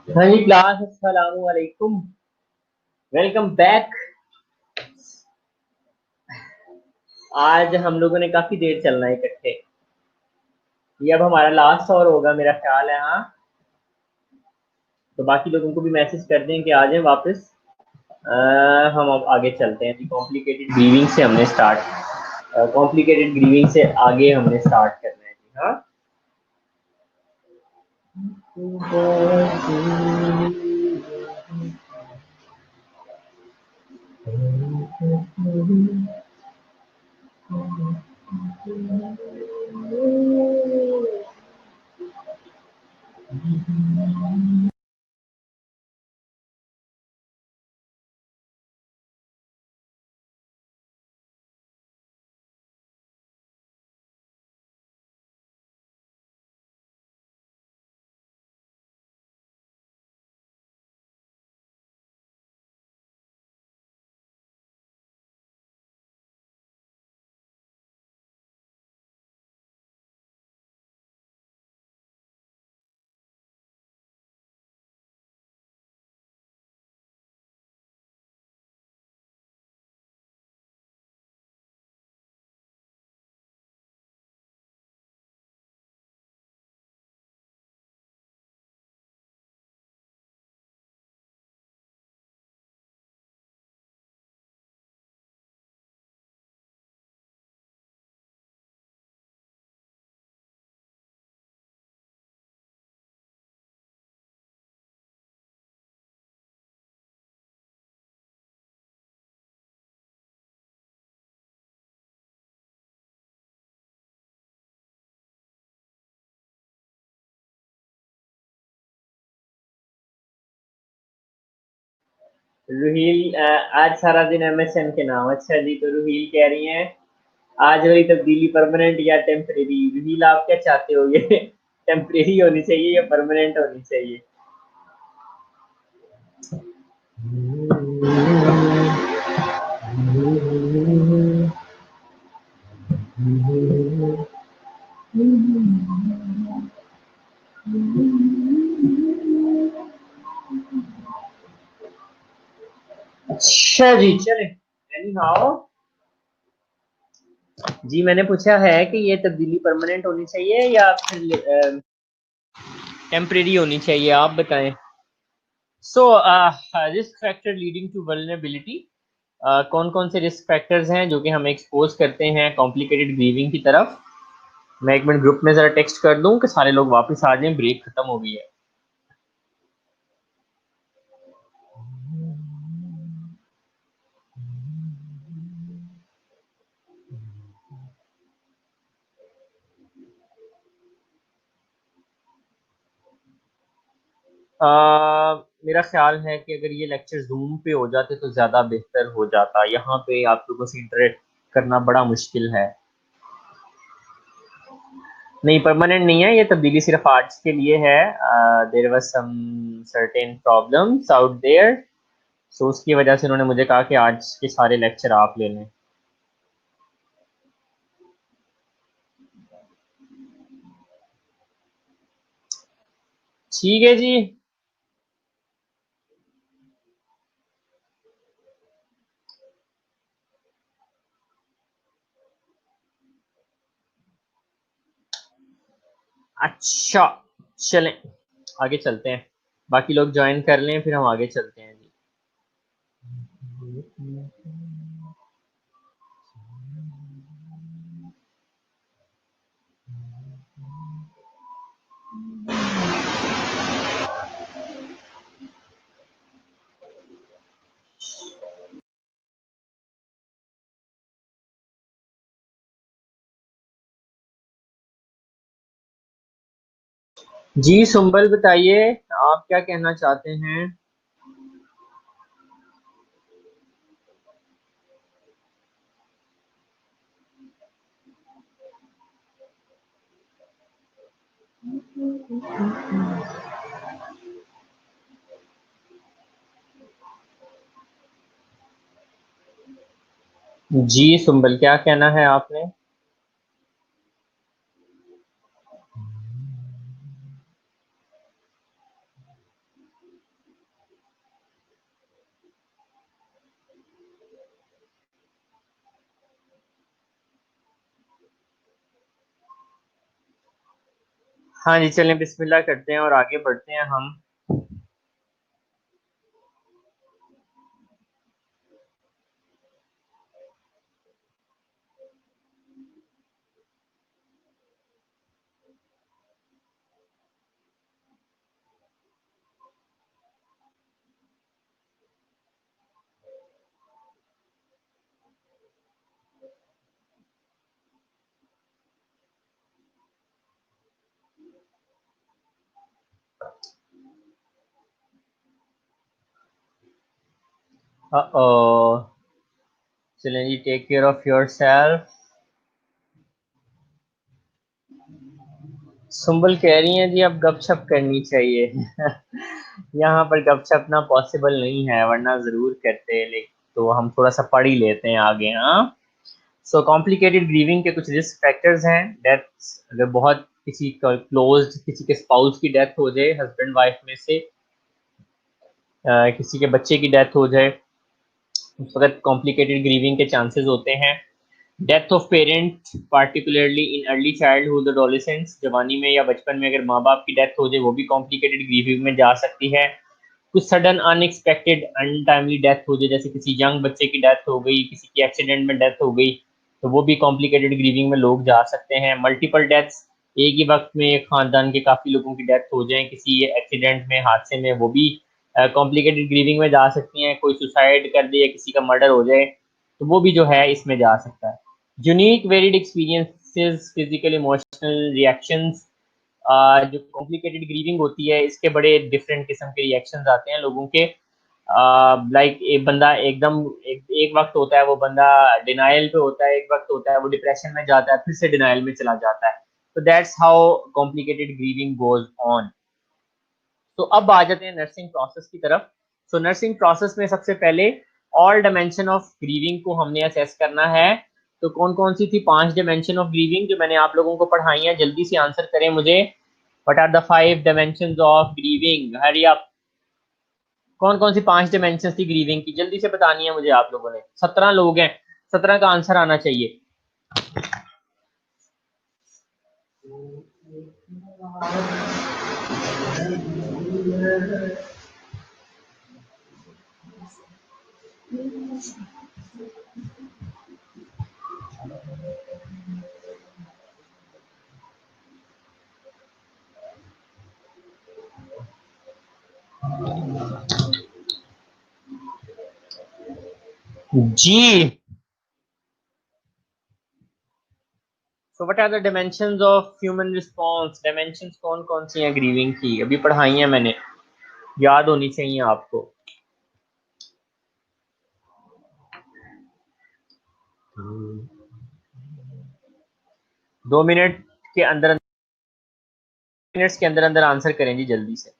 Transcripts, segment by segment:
हाँ जी क्लास, अस्सलाम वालेकुम। Welcome back. आज हम लोगों ने काफी देर चलना है इकट्ठे। ये अब हमारा लास्ट और होगा मेरा ख्याल है। हाँ, तो बाकी लोगों को भी मैसेज कर दें कि आ जाएं वापस। हम अब आगे चलते हैं जी। कॉम्प्लिकेटेड ग्रीविंग से हमने स्टार्ट कॉम्प्लिकेटेड ग्रीविंग से आगे हमने स्टार्ट करना है जी। हाँ, रूहील आज सारा दिन एमएसएन के नाम। अच्छा जी, तो रूहील कह रही हैं आज वाली तब्दीली परमानेंट या टेम्परेरी। रूहील, आप क्या चाहते हो, ये टेम्परेरी होनी चाहिए या परमानेंट होनी चाहिए? अच्छा जी, चले। एनी हाउ जी, मैंने पूछा है कि ये तब्दीली परमानेंट होनी चाहिए या फिर टेम्परेरी होनी चाहिए, आप बताएं। So risk factor leading to vulnerability. कौन कौन से रिस्क फैक्टर्स हैं जो कि हमें एक्सपोज करते हैं कॉम्प्लिकेटेड ग्रीविंग की तरफ? मैं एक मिनट ग्रुप में जरा टेक्स्ट कर दूं कि सारे लोग वापस आ जाएं, ब्रेक खत्म हो गई है। मेरा ख्याल है कि अगर ये लेक्चर जूम पे हो जाते तो ज़्यादा बेहतर हो जाता। यहाँ पे आप लोगों से इंटरेक्ट करना बड़ा मुश्किल है। नहीं, परमानेंट नहीं है, ये तब्दीली सिर्फ आज के लिए है। There was some certain problems out there, so उसकी वजह से उन्होंने मुझे कहा कि आज के सारे लेक्चर आप ले लें। ठीक है जी। अच्छा, चलें आगे चलते हैं। बाकी लोग ज्वाइन कर लें, फिर हम आगे चलते हैं जी। जी सुंबल, बताइए आप क्या कहना चाहते हैं? जी सुंबल, क्या कहना है आपने? हाँ जी, चलें बिस्मिल्लाह करते हैं और आगे बढ़ते हैं हम। चलें जी, take care of yourself. Sumbal कह रही हैं जी अब गपशप करनी चाहिए। यहाँ पर गपशप ना पॉसिबल नहीं है, वरना जरूर करते, लेकिन तो हम थोड़ा सा पढ़ ही लेते हैं आगे। हाँ, सो कॉम्प्लिकेटेड ग्रीविंग के कुछ रिस्क फैक्टर्स हैं। डेथ, अगर बहुत किसी क्लोज किसी के स्पाउस की डेथ हो जाए, हस्बैंड वाइफ में से किसी के बच्चे की डेथ हो जाए, उस वक्त कॉम्प्लिकेटेड ग्रीविंग के चांसेस होते हैं। Death of parent, particularly in early childhood adolescence, जवानी में या बचपन में अगर माँ बाप की डेथ हो जाए, वो भी कॉम्प्लिकेटेड ग्रीविंग में जा सकती है। कुछ सडन अनएक्सपेक्टेड अनटाइमली डेथ हो जाए, जैसे किसी यंग बच्चे की डेथ हो गई, किसी की एक्सीडेंट में डेथ हो गई, तो वो भी कॉम्प्लिकेटेड ग्रीविंग में लोग जा सकते हैं। मल्टीपल डेथ्स, एक ही वक्त में एक खानदान के काफ़ी लोगों की डेथ हो जाए किसी एक्सीडेंट में, हादसे में, वो भी कॉम्प्लिकेटेड ग्रीविंग में जा सकती हैं। कोई सुसाइड कर दे या किसी का मर्डर हो जाए, तो वो भी जो है इसमें जा सकता है। Unique varied experiences, physical emotional reactions, जो कॉम्प्लिकेटेड ग्रीविंग होती है इसके बड़े डिफरेंट किस्म के रिएक्शंस आते हैं लोगों के। लाइक एक बंदा एकदम एक वक्त होता है वो बंदा डिनाइल पे होता है, एक वक्त होता है वो डिप्रेशन में जाता है, फिर से डिनाइल में चला जाता है। तो that's how complicated grieving goes on. तो अब आ जाते हैं नर्सिंग प्रोसेस की तरफ। सो नर्सिंग प्रोसेस में सबसे पहले ऑल डायमेंशन ऑफ ग्रीविंग को हमने असेस करना है। तो कौन कौन सी थी 5 डायमेंशन ऑफ ग्रीविंग जो मैंने आप लोगों को पढ़ाई हैं? जल्दी से आंसर करें मुझे। What are the 5 dimensions of grieving? Hurry up. कौन कौन सी 5 डायमेंशन थी ग्रीविंग की? जल्दी से बतानी है मुझे आप लोगों ने। 17 लोग हैं, 17 का आंसर आना चाहिए। जी, so what are the dimensions of human response? Dimensions कौन कौन सी हैं ग्रीविंग की? अभी पढ़ाई हैं मैंने, याद होनी चाहिए आपको। 2 मिनट के अंदर, मिनट्स के अंदर अंदर आंसर करें जी जल्दी से।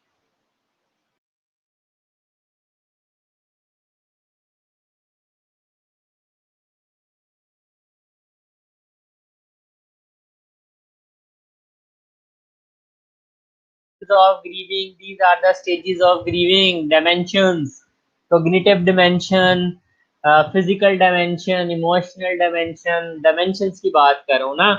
Of grieving, these are the stages of grieving. Dimensions, cognitive dimension, physical dimension, emotional dimension, dimensions की बात करो ना।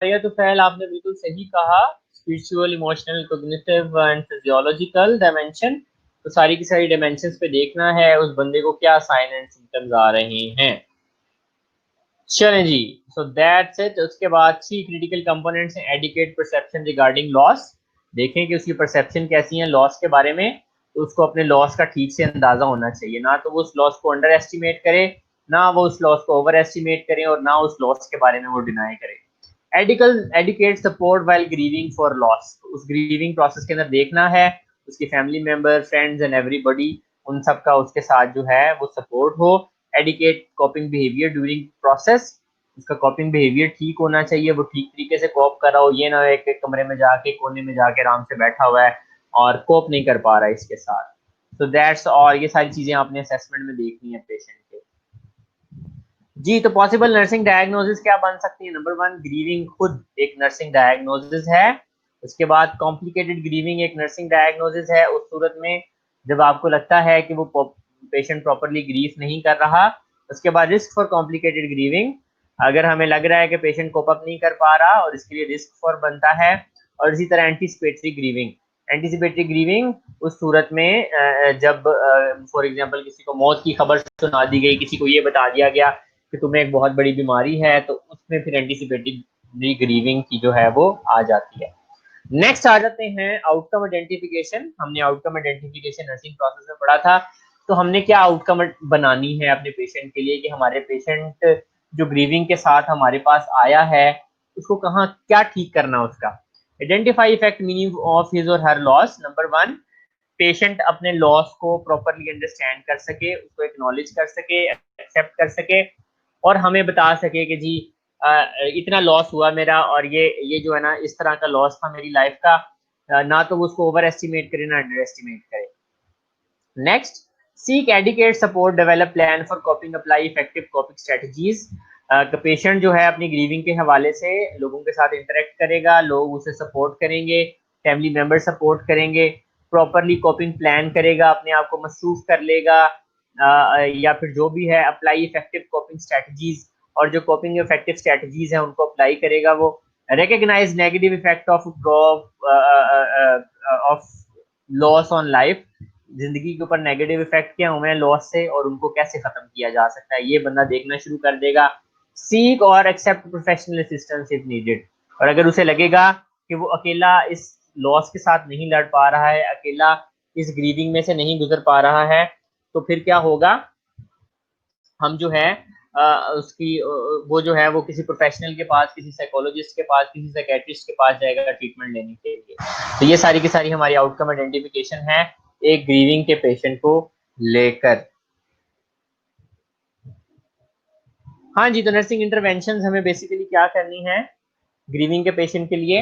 ये तो फ़ैल आपने बिल्कुल सही कहा। Spiritual, emotional, cognitive and physiological dimension. तो सारी की सारी डायमेंशंस पे देखना है उस बंदे को क्या साइन एंड सिम्टम्स आ रहे हैं। चलें जी, सो दैट्स इट। उसके बाद थ्री क्रिटिकल कंपोनेंट्स हैं। एडिकेट परसेप्शन रिगार्डिंग लॉस, देखें कि उसकी परसेप्शन कैसी है लॉस के बारे में। तो उसको अपने लॉस का ठीक से अंदाजा होना चाहिए, ना तो वो उस लॉस को अंडर एस्टिमेट करे, ना वो उस लॉस को ओवर एस्टिमेट करे, और ना उस लॉस के बारे में वो डिनाई करे। एडिकल adequate support while grieving for loss, उस ग्रीविंग प्रोसेस के अंदर देखना है उसकी family member, friends and everybody, उन सब का उसके साथ जो है वो सपोर्ट हो। एडिकेट कॉपिंग बिहेवियर ड्यूरिंग प्रोसेस, उसका कॉपिंग बिहेवियर ठीक होना चाहिए, वो ठीक तरीके से कॉप कर रहा हो, ये ना हो एक कमरे में जाके कोने में जाके आराम से बैठा हुआ है और कोप नहीं कर पा रहा है इसके साथ। तो दैट्स और ये सारी चीजें आपने असेसमेंट में देखनी है पेशेंट के। जी, तो पॉसिबल नर्सिंग डायग्नोसिस क्या बन सकती है? नंबर वन, ग्रीविंग खुद एक नर्सिंग डायग्नोसिस है। उसके बाद कॉम्प्लिकेटेड ग्रीविंग एक नर्सिंग डायग्नोसिस है। उस सूरत में जब आपको लगता है कि वो पेशेंट प्रॉपरली ग्रीव नहीं कर रहा। उसके बाद रिस्क फॉर कॉम्प्लिकेटेड ग्रीविंग, अगर हमें लग रहा है कि पेशेंट कोप अप नहीं कर पा रहा और इसके लिए रिस्क फॉर बनता है। और इसी तरह एंटीसिपेटरी ग्रीविंग। एंटीसिपेटरी ग्रीविंग उस सूरत में जब फॉर एग्जांपल किसी को मौत की खबर सुना दी गई, किसी को ये बता दिया गया कि तुम्हें एक बहुत बड़ी बीमारी है, तो उसमें फिर एंटीसिपेटरी ग्रीविंग की जो है वो आ जाती है। नेक्स्ट आ जाते हैं आउटकम आइडेंटिफिकेशन। हमने आउटकम आइडेंटिफिकेशन नर्सिंग प्रोसेस में पढ़ा था। तो हमने क्या आउटकम बनानी है अपने पेशेंट के लिए कि हमारे पेशेंट जो ग्रीविंग के साथ हमारे पास आया है उसको कहाँ क्या ठीक करना उसका। Identify effect meaning of his और हर लॉस। नंबर वन, पेशेंट अपने लॉस को प्रॉपरली अंडरस्टैंड कर सके, उसको एक्नॉलेज कर सके, एक्सेप्ट कर सके और हमें बता सके कि जी इतना लॉस हुआ मेरा और ये जो है ना इस तरह का लॉस था मेरी लाइफ का। ना तो वो उसको ओवर एस्टिमेट करे ना अंडर एस्टिमेट करे। Next, seek adequate support develop plan for कॉपिंग apply effective कॉपिंग strategies. Patient जो है अपनी ग्रीविंग के हवाले से लोगों के साथ इंटरेक्ट करेगा, लोग उसे सपोर्ट करेंगे, फैमिली मेंबर सपोर्ट करेंगे, प्रॉपरली कॉपिंग प्लान करेगा, अपने आप को मसरूफ कर लेगा या फिर जो भी है अप्लाई इफेक्टिव कॉपिंग स्ट्रेटजीज। और जो कॉपिंग इफेक्टिव स्ट्रेटजीज है उनको अप्लाई करेगा वो। Recognise negative effect of of loss on life. जिंदगी के ऊपर नेगेटिव इफेक्ट क्या हुए हैं लॉस से और उनको कैसे खत्म किया जा सकता है, ये बंदा देखना शुरू कर देगा। सीक और accept professional assistance if needed. और अगर उसे लगेगा कि वो अकेला इस लॉस के साथ नहीं लड़ पा रहा है, अकेला इस ग्रीविंग में से नहीं गुजर पा रहा है, तो फिर क्या होगा, हम जो है उसकी वो जो है वो किसी प्रोफेशनल के पास, किसी साइकोलॉजिस्ट के पास, किसी साइकेट्रिस्ट के पास जाएगा ट्रीटमेंट लेने के लिए। तो ये सारी की सारी हमारी आउटकम आइडेंटिफिकेशन है एक ग्रीविंग के पेशेंट को लेकर। हाँ जी, तो नर्सिंग इंटरवेंशन हमें बेसिकली क्या करनी है ग्रीविंग के पेशेंट के लिए।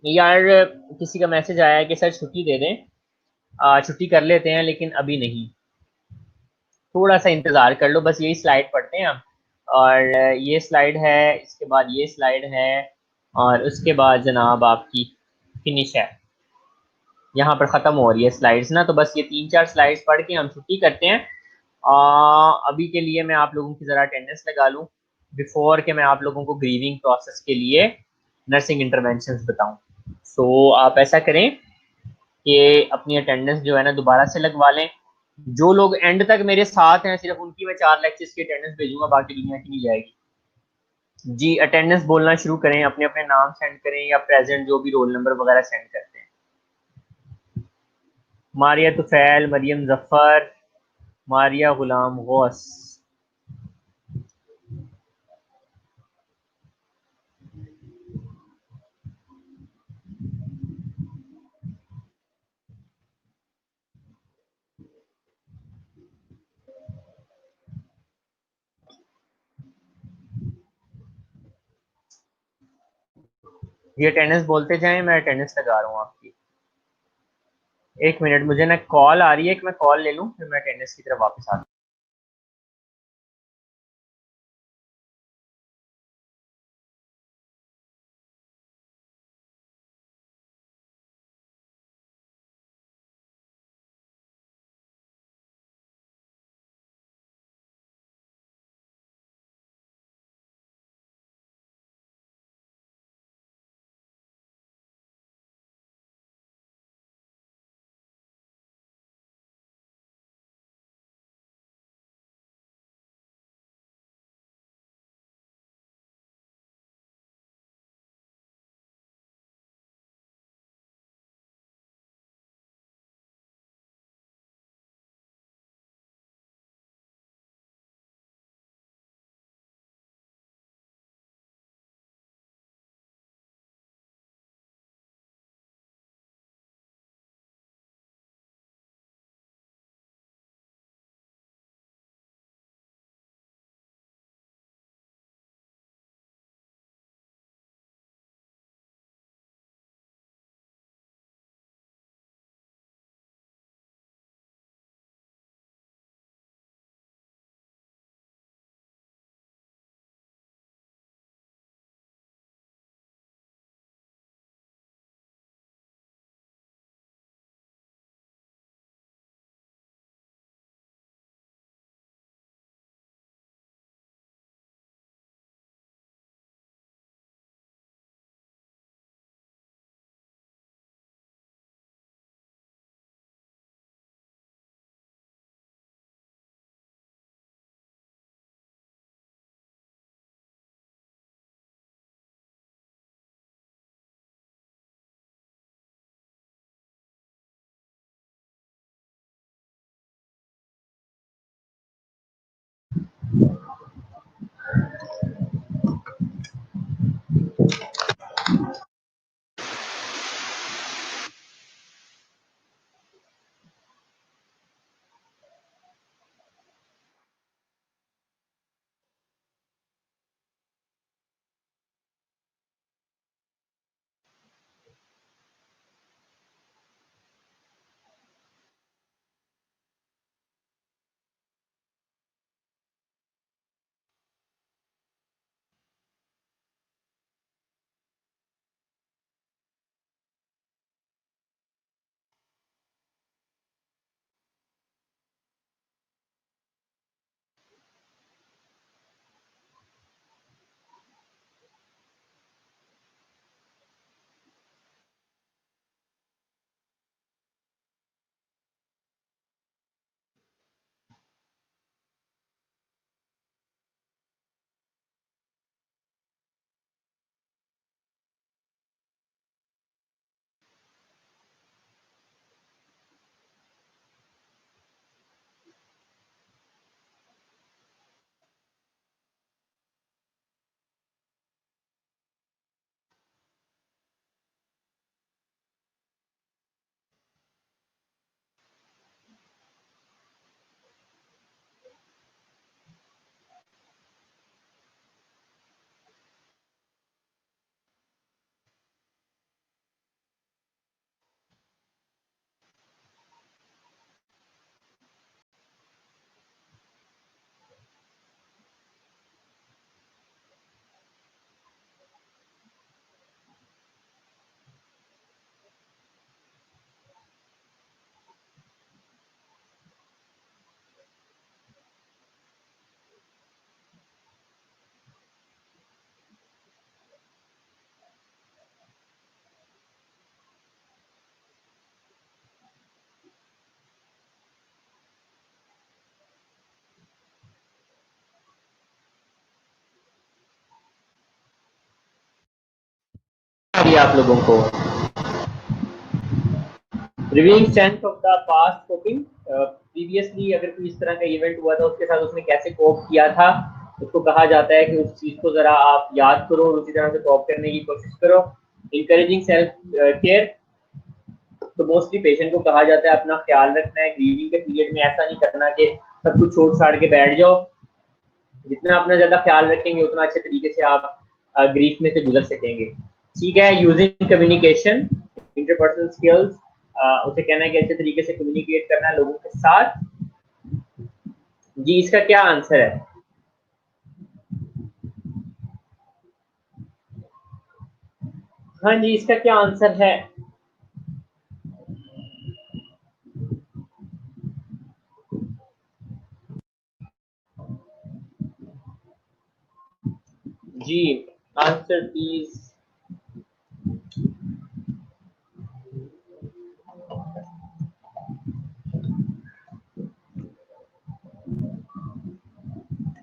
यार किसी का मैसेज आया है कि सर छुट्टी दे दें, छुट्टी कर लेते हैं लेकिन अभी नहीं, थोड़ा सा इंतजार कर लो, बस यही स्लाइड पढ़ते हैं हम। और ये स्लाइड है, इसके बाद ये स्लाइड है और उसके बाद जनाब आपकी फिनिश है। यहाँ पर ख़त्म हो रही है स्लाइड्स ना, तो बस ये 3-4 स्लाइड्स पढ़ के हम छुट्टी करते हैं। अभी के लिए मैं आप लोगों की ज़रा अटेंडेंस लगा लूँ बिफोर के मैं आप लोगों को ग्रीविंग प्रोसेस के लिए नर्सिंग इंटरवेंशंस बताऊँ। सो आप ऐसा करें कि अपनी अटेंडेंस जो है ना दोबारा से लगवा लें। जो लोग एंड तक मेरे साथ हैं सिर्फ उनकी मैं 4 लेक्चर्स की अटेंडेंस भेजूंगा, बाकी दुनिया की नहीं जाएगी। जी, अटेंडेंस बोलना शुरू करें, अपने अपने नाम सेंड करें या प्रेजेंट जो भी रोल नंबर वगैरह सेंड करते हैं। मारिया तुफैल, मरियम जफर, मारिया गुलाम गौस। ये अटेंडेंस बोलते जाएं, मैं अटेंडेंस लगा रहा हूँ आपकी। 1 मिनट, मुझे ना कॉल आ रही है कि मैं कॉल ले लूँ फिर मैं अटेंडेंस की तरफ वापस आता हूँ। आ रही है आप लोगों को? Reviewing strength of the past coping, previously अगर कोई इस तरह का इवेंट हुआ था उसके साथ उसने कैसे कोप किया था, उसको कहा जाता है कि उस चीज को जरा आप याद करो और उसी तरह से कोप करने की कोशिश करो। इंकरेजिंग सेल्फ केयर, तो मोस्टली पेशेंट को कहा जाता है अपना ख्याल रखना है, ग्रीविंग के पीरियड में ऐसा नहीं करना कि सब कुछ छोड़ छाड़ के बैठ जाओ। जितना अपना ज्यादा ख्याल रखेंगे उतना अच्छे तरीके से आप ग्रीफ में से गुजर सकेंगे। ठीक है, यूजिंग कम्युनिकेशन, इंटरपर्सनल स्किल्स, उसे कहना है कि अच्छे तरीके से कम्युनिकेट करना है लोगों के साथ। जी इसका क्या आंसर है? हाँ जी, इसका क्या आंसर है? जी आंसर प्लीज।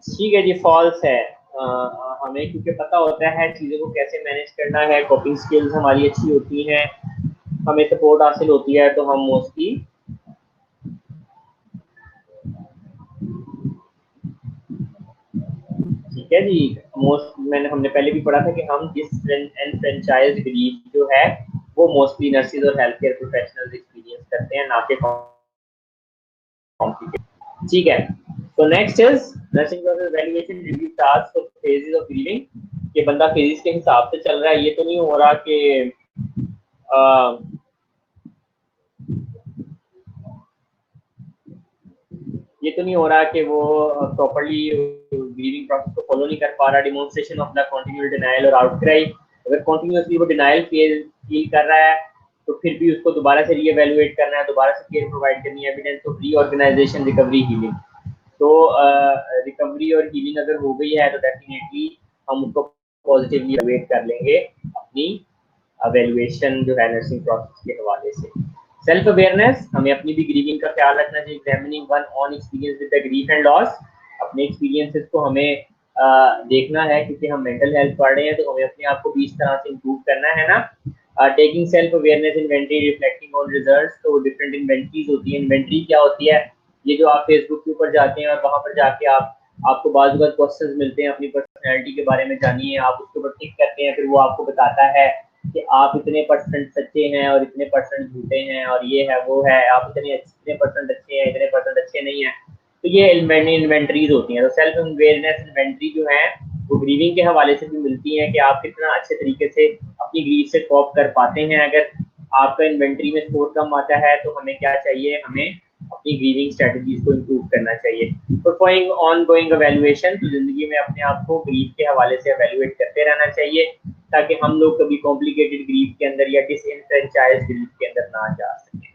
ठीक है जी, फॉल्स है। हमें क्योंकि पता होता है चीज़ों को कैसे मैनेज करना है, कॉपिंग स्किल्स हमारी अच्छी होती हैं, हमें सपोर्ट हासिल होती है, तो हम मोस्टली, ठीक है जी, मोस्ट मैंने हमने पहले भी पढ़ा था कि हम जिस फ्रेंचाइज ग्रीफ जो है वो मोस्टली नर्सिस और हेल्थ केयर प्रोफेशनल्स एक्सपीरियंस करते हैं, ना कि कॉम्प्लिकेटेड। ठीक है, तो next is nursing process valuation review task of phases of grieving. ये बंदा फेजेस के हिसाब से चल रहा है, ये तो नहीं हो रहा कि ये तो नहीं हो रहा कि वो प्रॉपर्ली ग्रीविंग प्रोसेस को फॉलो नहीं कर पा रहा। Demonstration of the continual denial और आउटक्राई, अगर कंटिन्यूअसली वो डिनायल फील कर रहा है तो फिर भी उसको दोबारा से रीएवैल्यूएट करना है, दोबारा से केयर प्रोवाइड करनी है, evidence of reorganisation, recovery, healing. तो रिकवरी और हीलिंग अगर हो गई है तो डेफिनेटली हम उसको पॉजिटिवली एवेट कर लेंगे अपनी एवेल्युएशन जो है नर्सिंग प्रोसेस के हवाले से। सेल्फ अवेयरनेस, हमें अपनी भी ग्रीविंग का ख्याल रखना चाहिए। Examining one on experience with the grief and loss, अपने एक्सपीरियंसेस को हमें देखना है, क्योंकि हम मेंटल हेल्थ पढ़ रहे हैं तो हमें अपने आप को भी इस तरह से इम्प्रूव करना है ना। Taking self awareness inventory reflecting on results, तो डिफरेंट इन्वेंटरीज होती है। इन्वेंटरी क्या होती है? ये जो आप फेसबुक के ऊपर जाते हैं और वहां पर जाके आपको बाजू बात क्वेश्चंस मिलते हैं अपनी पर्सनैलिटी के बारे में जानिए, आप उसके ऊपर टिक करते हैं, फिर वो आपको बताता है कि आप इतने परसेंट सच्चे हैं और इतने परसेंट झूठे हैं और ये है वो है, आप इतने परसेंट अच्छे हैं, इतने परसेंट अच्छे नहीं है। तो ये इन्वेंटरीज होती हैं। तो सेल्फ अवेयरनेस इन्वेंटरी जो है वो ग्रीविंग के हवाले से भी मिलती है कि आप कितना अच्छे तरीके से अपनी ग्रीव से कॉप कर पाते हैं। अगर आपका इन्वेंटरी में स्कोर कम आता है तो हमें क्या चाहिए, हमें अपनी ग्रीविंग स्ट्रेटजीज को इम्प्रूव करना चाहिए। परफॉर्मिंग ऑन गोइंग एवेल्युएशन, तो जिंदगी में अपने आप को ग्रीफ के हवाले से एवेल्युएट करते रहना चाहिए ताकि हम लोग कभी कॉम्प्लिकेटेड ग्रीफ के अंदर या डिसइनफ्रेंचाइज्ड ग्रीफ के अंदर ना जा सके।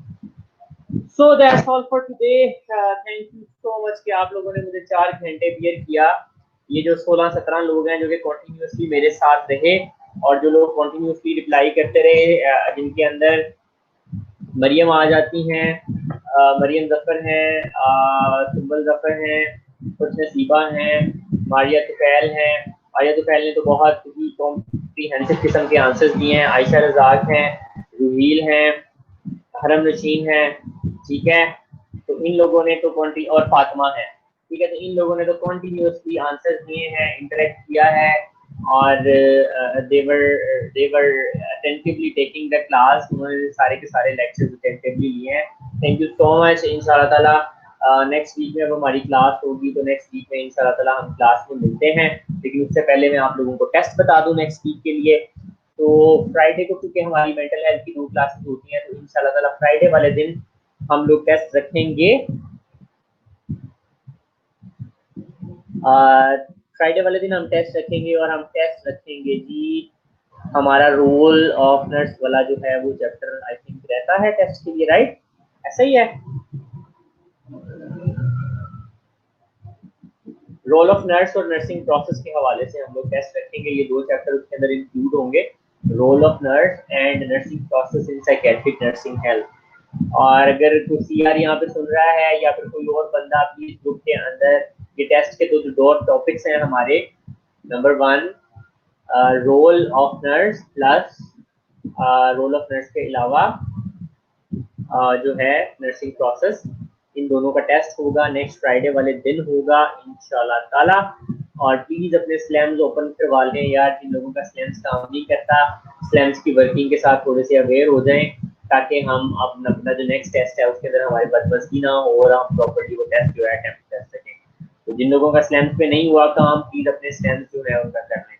So that's all for today. Thank you so much कि आप लोगों ने मुझे 4 घंटे बियर किया। ये जो 16-17 लोग हैं जो कि कॉन्टिन्यूसली मेरे साथ रहे और जो लोग कॉन्टिन्यूसली रिप्लाई करते रहे, जिनके अंदर मरियम आ जाती हैं, मरियम जफर हैं, सुम्बल जफर हैं, कुछ नसीबा हैं, मारिया तुफैल हैं। मारिया तुफैल ने तो बहुत ही कॉम्प्रीहेंसिव किस्म के आंसर्स दिए हैं। आयशा रजाक हैं, रूहील हैं, हरम नशीन हैं, ठीक है। तो इन लोगों ने तो और फातिमा है, ठीक है। तो इन लोगों ने तो कॉन्टिन्यूसली आंसर्स दिए हैं, इंटरेक्ट किया है और देवर अटेंटिवली टेकिंग द क्लास। उन्होंने सारे के सारे लेक्चर्स अटेंटिवली लिए हैं। Thank you so much. इंशाल्लाह ताला नेक्स्ट वीक में अब हमारी क्लास होगी तो नेक्स्ट वीक में इंशाल्लाह ताला हम क्लास में मिलते हैं। लेकिन उससे पहले मैं आप लोगों को टेस्ट बता दूं नेक्स्ट वीक के लिए। तो फ्राइडे को क्योंकि हमारी मेंटल हेल्थ की 2 क्लासेस होती हैं तो इंशाल्लाह ताला फ्राइडे वाले दिन हम लोग टेस्ट रखेंगे। फ्राइडे वाले दिन हम टेस्ट रखेंगे और हम टेस्ट रखेंगे जी हमारा रोल ऑफ नर्स वाला जो है वो चैप्टर आई थिंक रहता है टेस्ट के लिए, राइट? ऐसा ही है। रोल ऑफ नर्स और नर्सिंग प्रोसेस के हवाले से हम लोग टेस्ट रखेंगे। ये 2 चैप्टर उसके अंदर इंक्लूड होंगे, role of nurse and nursing process in psychiatric nursing health. और अगर कोई सीआर यहाँ पे सुन रहा है या फिर कोई और बंदा प्लीज ग्रुप के अंदर, ये टेस्ट के दो टॉपिक्स हैं हमारे। Number 1 role of nurse plus role of nurse के अलावा जो है नर्सिंग प्रोसेस, इन दोनों का टेस्ट होगा नेक्स्ट फ्राइडे वाले दिन होगा इंशाल्लाह ताला। और प्लीज अपने स्लैम्स ओपन करवा लें यार, जिन लोगों का स्लैम्स काम नहीं करता, स्लैम्स की वर्किंग के साथ थोड़े से अवेयर हो जाएं, ताकि हम अपना जो नेक्स्ट टेस्ट है उसके अंदर हमारी बदमज़गी ना हो और हम प्रॉपर्ली वो टेस्ट जो है अटेम्प्ट कर सकें। तो जिन लोगों का स्लैम्स पे नहीं हुआ काम, प्लीज अपने स्लैम्स जो है उनका कर लें।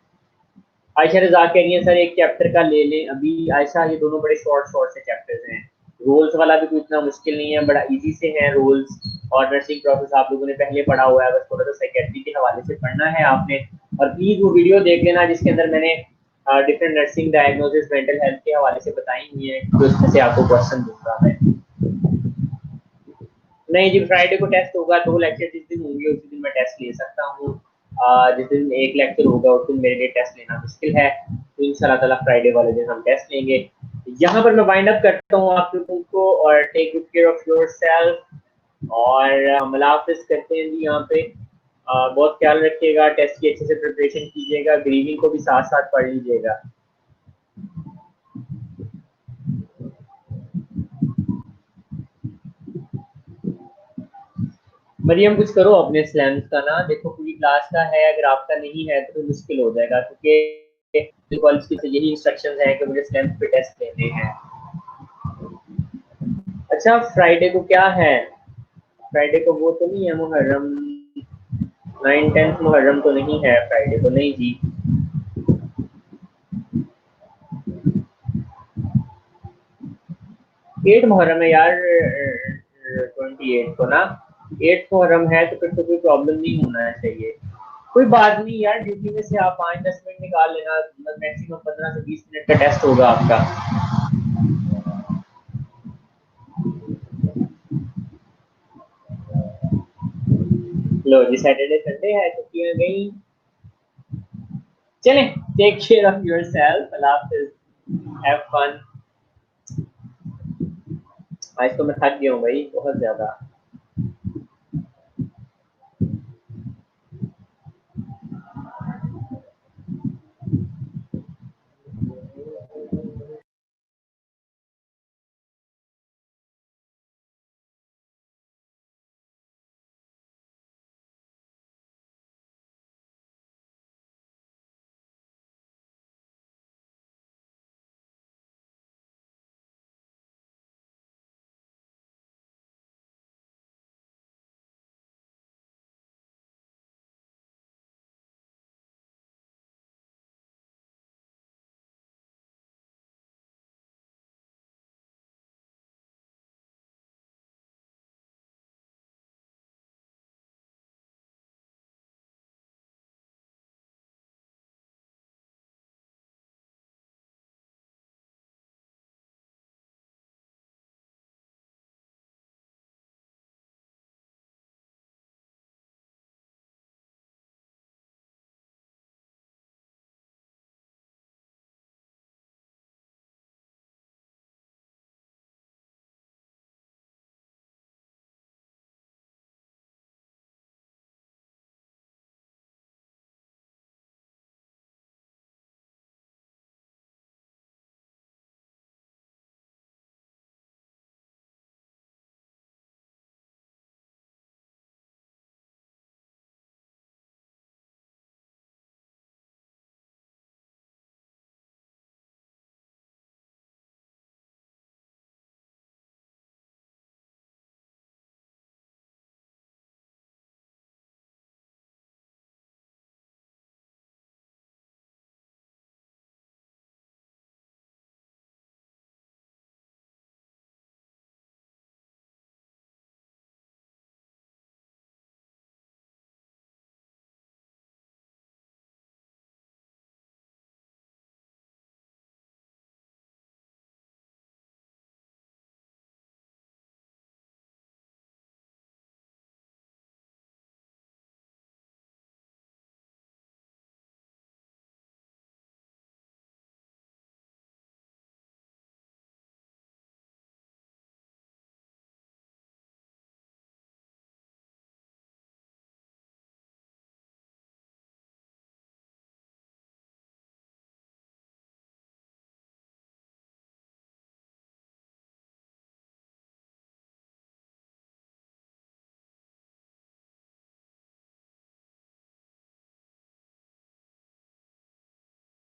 आयशा रजा कह रही है सर एक चैप्टर का ले लें अभी। आयशा ये दोनों बड़े शॉर्ट शॉर्ट से चैप्टर्स हैं, रोल्स वाला भी कोई इतना मुश्किल नहीं है, बड़ा इजी से है रोल्स। और नर्सिंग प्रोसेस आप लोगों ने पहले पढ़ा हुआ है, बस थोड़ा सा साइकेट्री के हवाले से पढ़ना है आपने। और प्लीज वो वीडियो देख लेना जिसके अंदर मैंने different nursing diagnosis mental health के हवाले से बताई हुई है, तो उसमें से आपको क्वेश्चन दूंगा मैं। नहीं जी, फ्राइडे को टेस्ट होगा, 2 लेक्चर जिस दिन होंगे उसी दिन मैं टेस्ट ले सकता हूँ। जिस दिन एक लेक्चर होगा उस दिन मेरे लिए टेस्ट लेना मुश्किल है, तो इंशाल्लाह ताला फ्राइडे वाले दिन हम टेस्ट लेंगे। यहाँ पर मैं वाइंड अप करता हूँ आप लोगों को, और take good care of yourself, और हम अल्लाह हाफिज़ करते हैं जी यहाँ पे। बहुत ख्याल रखिएगा, टेस्ट की अच्छे से प्रिपरेशन कीजिएगा, ग्रीविंग को भी साथ साथ पढ़ लीजिएगा। मरियम कुछ करो अपने स्लैम्स का ना, देखो पूरी क्लास का है, अगर आपका नहीं है तो मुश्किल हो जाएगा, क्योंकि कॉलेज की यही इंस्ट्रक्शंस हैं कि मुझे स्लैम्स पे टेस्ट लेने हैं। अच्छा फ्राइडे को क्या है? फ्राइडे को वो तो नहीं है मुहर्रम, 9-10 मुहर्रम तो नहीं है फ्राइडे को, नहीं जी। 8 मुहर्रम है यार, 28 को ना, 8 मुहर्रम है तो फिर तो कोई प्रॉब्लम नहीं होना चाहिए। कोई बात नहीं यार, ड्यूटी में से आप 5-10 मिनट निकाल लेना, मैक्सिमम 15 से 20 मिनट का टेस्ट होगा आपका। लो जी, सैटरडे संडे है, छुट्टियां गई। चलें, टेक केयर ऑफ योरसेल्फ, अल्लाह हाफिज़, हैव फन। आज तो मैं थक गया हूँ भाई बहुत ज्यादा।